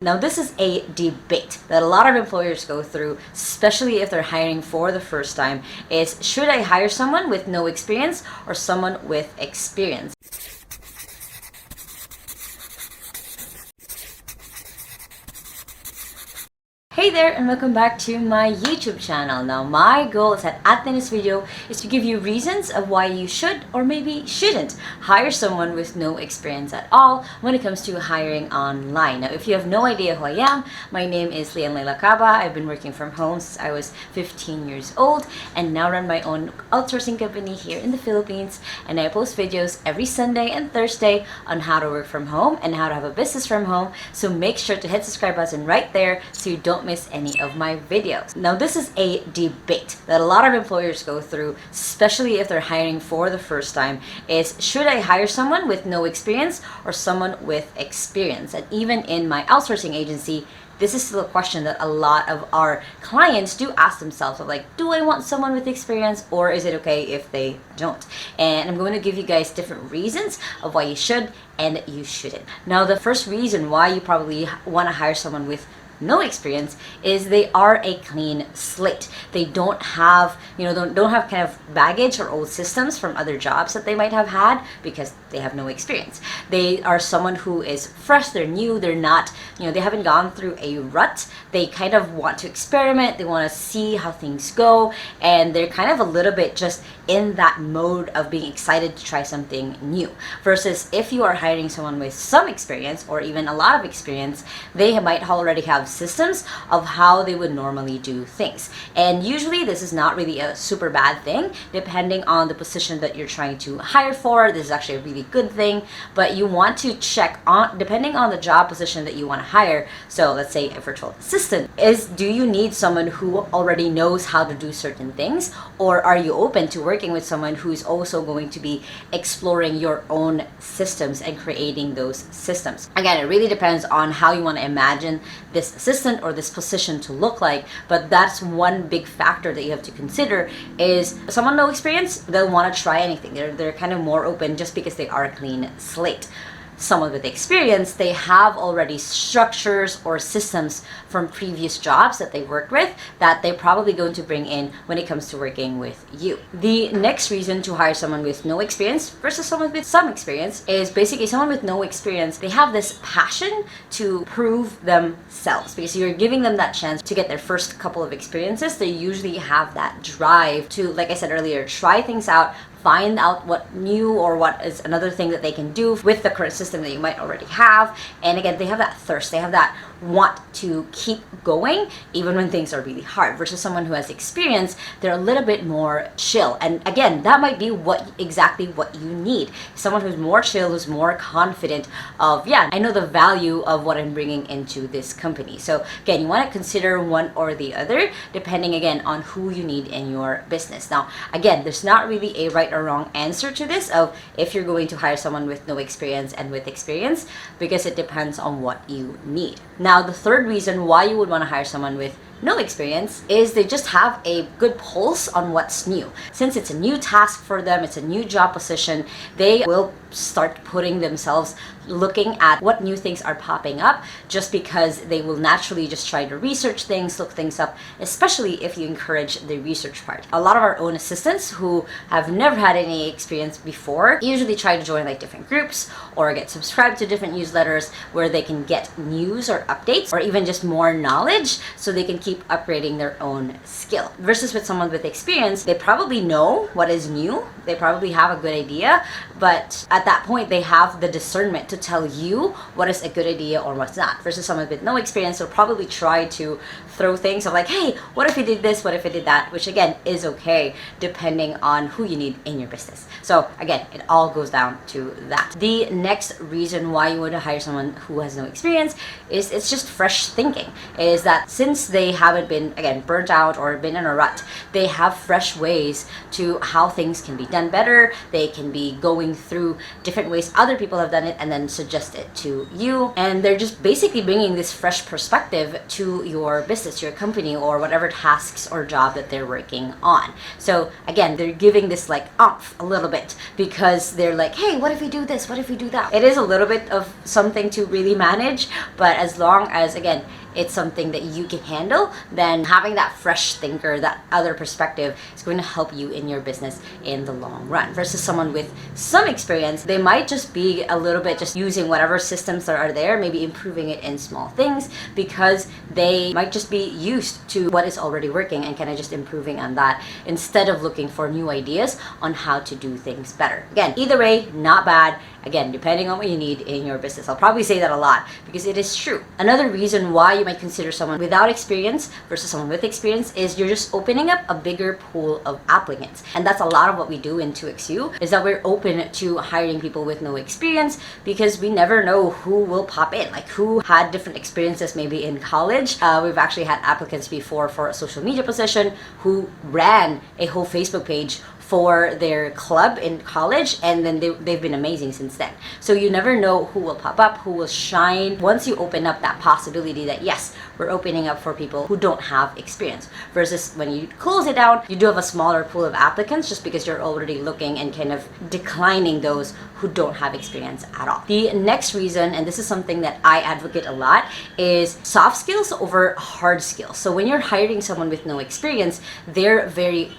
Now, this is a debate that a lot of employers go through, especially if they're hiring for the first time, is should I hire someone with no experience or someone with experience? Hey there, and welcome back to my YouTube channel. Now, my goal is that at the end of this video is to give you reasons of why you should or maybe shouldn't hire someone with no experience at all when it comes to hiring online. Now, if you have no idea who I am, my name is Lacaba. I've been working from home since I was 15 years old and now run my own outsourcing company here in the Philippines. And I post videos every Sunday and Thursday on how to work from home and how to have a business from home. So make sure to hit the subscribe button right there so you don't miss any of my videos. Now, this is a debate that a lot of employers go through, especially if they're hiring for the first time, is should I hire someone with no experience or someone with experience? And even in my outsourcing agency, this is still a question that a lot of our clients do ask themselves of like, do I want someone with experience or is it okay if they don't? And I'm going to give you guys different reasons of why you should and you shouldn't. Now, the first reason why you probably want to hire someone with no experience is they are a clean slate. They don't have, don't have kind of baggage or old systems from other jobs that they might have had because they have no experience. They are someone who is fresh, they're new, they're not, they haven't gone through a rut. They kind of want to experiment, they want to see how things go, and they're kind of a little bit just in that mode of being excited to try something new. Versus if you are hiring someone with some experience or even a lot of experience, they might already have systems of how they would normally do things. And usually this is not really a super bad thing. Depending on the position that you're trying to hire for, this is actually a really good thing, but you want to check on, depending on the job position that you want to hire. So let's say a virtual assistant, do you need someone who already knows how to do certain things, or are you open to working with someone who's also going to be exploring your own systems and creating those systems? Again, it really depends on how you want to imagine this assistant or this position to look like, but that's one big factor that you have to consider. Is someone no experience, they'll want to try anything. They're kind of more open just because they are a clean slate. Someone with experience, they have already structures or systems from previous jobs that they worked with that they're probably going to bring in when it comes to working with you. The next reason to hire someone with no experience versus someone with some experience is basically someone with no experience, they have this passion to prove themselves because you're giving them that chance to get their first couple of experiences. They usually have that drive to, like I said earlier, try things out, find out what new or what is another thing that they can do with the current system that you might already have. And again, they have that thirst, they have that want to keep going even when things are really hard. Versus someone who has experience, they're a little bit more chill. And again, that might be exactly what you need. Someone who's more chill, who's more confident of, yeah, I know the value of what I'm bringing into this company. So again, you want to consider one or the other depending again on who you need in your business. Now, again, there's not really a right or wrong answer to this of if you're going to hire someone with no experience and with experience, because it depends on what you need. Now, the third reason why you would want to hire someone with no experience is they just have a good pulse on what's new. Since it's a new task for them, it's a new job position, they will start putting themselves looking at what new things are popping up just because they will naturally just try to research things, look things up, especially if you encourage the research part. A lot of our own assistants who have never had any experience before usually try to join like different groups or get subscribed to different newsletters where they can get news or updates or even just more knowledge so they can keep upgrading their own skill. Versus with someone with experience, they probably know what is new, they probably have a good idea, but at that point they have the discernment to tell you what is a good idea or what's not. Versus someone with no experience will probably try to throw things of like, hey, what if you did this, what if you did that, which again is okay depending on who you need in your business. So again, it all goes down to that. The next reason why you would hire someone who has no experience is it's just fresh thinking. Is that since they haven't been, again, burnt out or been in a rut. They have fresh ways to how things can be done better. They can be going through different ways other people have done it and then suggest it to you. And they're just basically bringing this fresh perspective to your business, your company, or whatever tasks or job that they're working on. So again, they're giving this like oomph a little bit, because they're like, hey, what if we do this? What if we do that? It is a little bit of something to really manage, but as long as, again, it's something that you can handle, then having that fresh thinker, that other perspective, is going to help you in your business in the long run. Versus someone with some experience, they might just be a little bit just using whatever systems that are there, maybe improving it in small things, because they might just be used to what is already working and kind of just improving on that instead of looking for new ideas on how to do things better. Again, either way, not bad. Again, depending on what you need in your business. I'll probably say that a lot because it is true. Another reason why you might consider someone without experience versus someone with experience is you're just opening up a bigger pool of applicants. And that's a lot of what we do in 2XU, is that we're open to hiring people with no experience, because we never know who will pop in, like who had different experiences maybe in college. We've actually had applicants before for a social media position who ran a whole Facebook page for their club in college, and then they've been amazing since then. So you never know who will pop up, who will shine once you open up that possibility that yes, we're opening up for people who don't have experience. Versus when you close it down, you do have a smaller pool of applicants just because you're already looking and kind of declining those who don't have experience at all. The next reason, and this is something that I advocate a lot, is soft skills over hard skills. So when you're hiring someone with no experience, they're very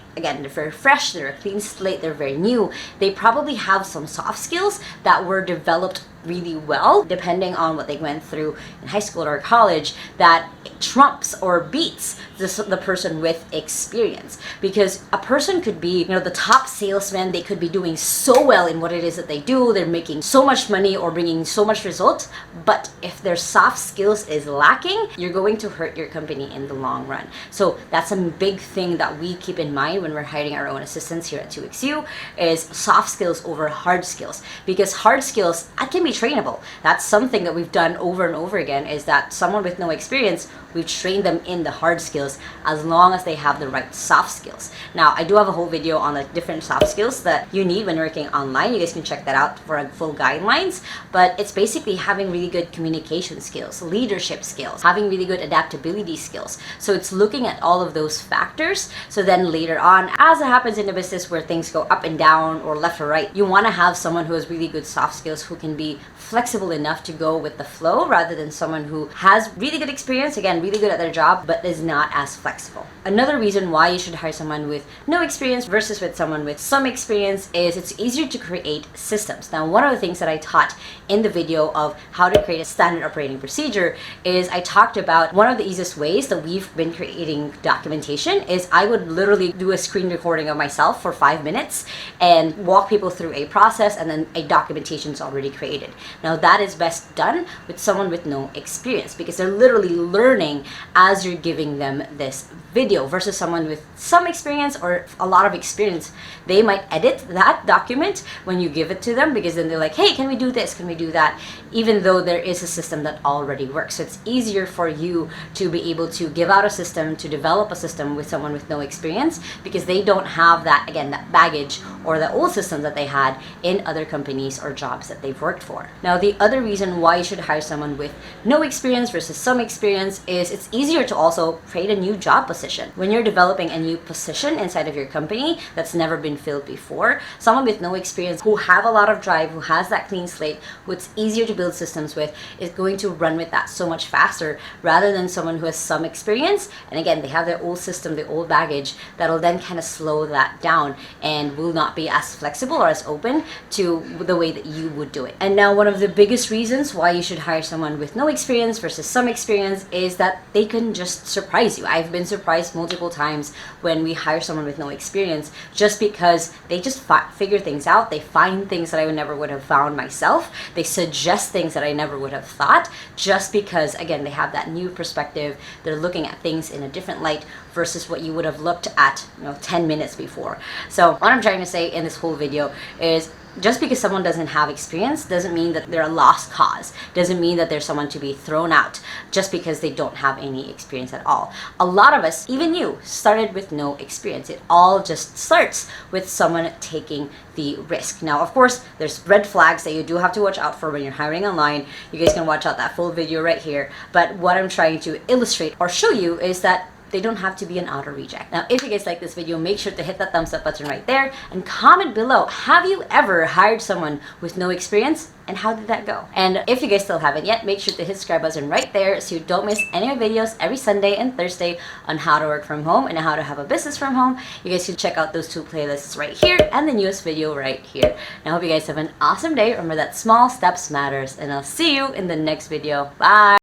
fresh, they're a clean slate, they're very new. They probably have some soft skills that were developed really well, depending on what they went through in high school or college, that trumps or beats the person with experience. Because a person could be, the top salesman, they could be doing so well in what it is that they do, they're making so much money or bringing so much results, but if their soft skills is lacking, you're going to hurt your company in the long run. So that's a big thing that we keep in mind when we're hiring our own assistants here at 2XU, is soft skills over hard skills. Because hard skills, that can be trainable. That's something that we've done over and over again, is that someone with no experience, we've trained them in the hard skills as long as they have the right soft skills. Now, I do have a whole video on the different soft skills that you need when working online. You guys can check that out for a full guidelines, but it's basically having really good communication skills, leadership skills, having really good adaptability skills. So it's looking at all of those factors. So then later on, as it happens in the business where things go up and down or left or right, you want to have someone who has really good soft skills, who can be flexible enough to go with the flow, rather than someone who has really good experience, again, really good at their job, but is not as flexible. Another reason why you should hire someone with no experience versus with someone with some experience is it's easier to create systems. Now, one of the things that I taught in the video of how to create a standard operating procedure is I talked about one of the easiest ways that we've been creating documentation is I would literally do a screen recording of myself for 5 minutes and walk people through a process, and then a documentation is already created. Now, that is best done with someone with no experience, because they're literally learning as you're giving them this video, versus someone with some experience or a lot of experience. They might edit that document when you give it to them, because then they're like, hey, can we do this? Can we do that? Even though there is a system that already works. So it's easier for you to be able to give out a system, to develop a system with someone with no experience, because they don't have that, again, that baggage or the old system that they had in other companies or jobs that they've worked for. Now, the other reason why you should hire someone with no experience versus some experience is it's easier to also create a new job position. When you're developing a new position inside of your company that's never been filled before, someone with no experience who have a lot of drive, who has that clean slate, who it's easier to build systems with, is going to run with that so much faster, rather than someone who has some experience. And again, they have their old system, their old baggage, that'll then kind of slow that down and will not be as flexible or as open to the way that you would do it. And now, one of the biggest reasons why you should hire someone with no experience versus some experience is that they can just surprise you. I've been surprised multiple times when we hire someone with no experience, just because they just figure things out. They find things that I never would have found myself. They suggest things that I never would have thought, just because, again, they have that new perspective. They're looking at things in a different light versus what you would have looked at 10 minutes before. So what I'm trying to say in this whole video is Just because someone doesn't have experience doesn't mean that they're a lost cause. Doesn't mean that they're someone to be thrown out just because they don't have any experience at all. A lot of us, even you, started with no experience. It all just starts with someone taking the risk. Now, of course, there's red flags that you do have to watch out for when you're hiring online. You guys can watch out that full video right here. But what I'm trying to illustrate or show you is that they don't have to be an auto reject. Now, if you guys like this video, make sure to hit that thumbs up button right there and comment below. Have you ever hired someone with no experience? And how did that go? And if you guys still haven't yet, make sure to hit subscribe button right there so you don't miss any of my videos every Sunday and Thursday on how to work from home and how to have a business from home. You guys can check out those two playlists right here and the newest video right here. And I hope you guys have an awesome day. Remember that small steps matters, and I'll see you in the next video. Bye!